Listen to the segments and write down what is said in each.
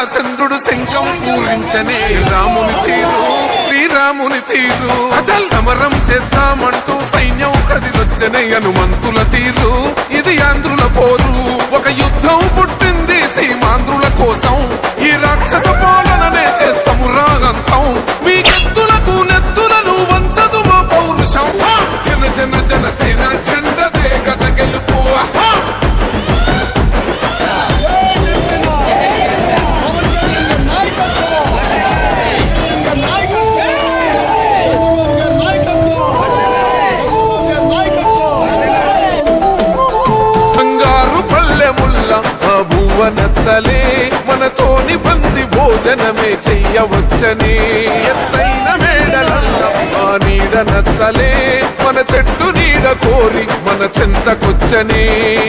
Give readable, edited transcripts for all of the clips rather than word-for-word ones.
చంద్రుడు శంఖం పూరించనే రాముని తీరు శ్రీరాముని తీరు అచల్ సమరం చేద్దామంటూ సైన్యం కదిలొచ్చనే హనుమంతుల తీరు ఇది ఆంధ్రుల పోరు ఒక యుద్ధం పుట్టింది సీమాంధ్రుల కోసం ఈ రాక్షస పాలననే చేస్తాము రాగంతం మీ గెత్తులకు నెత్తులను వంచదు మా పౌరుషం జన జన జనసేన జెండదే గత గెలుపు నచ్చలే మనతోని బంది భోజనమే చెయ్యవచ్చని ఎత్తైన మేడలల్ల ఆ నీడ నచ్చలే మన చెట్టు నీడ కోరి మన చెంతకొచ్చని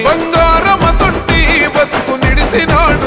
బంగారమసొంటి బతుకు నిడిసినాడు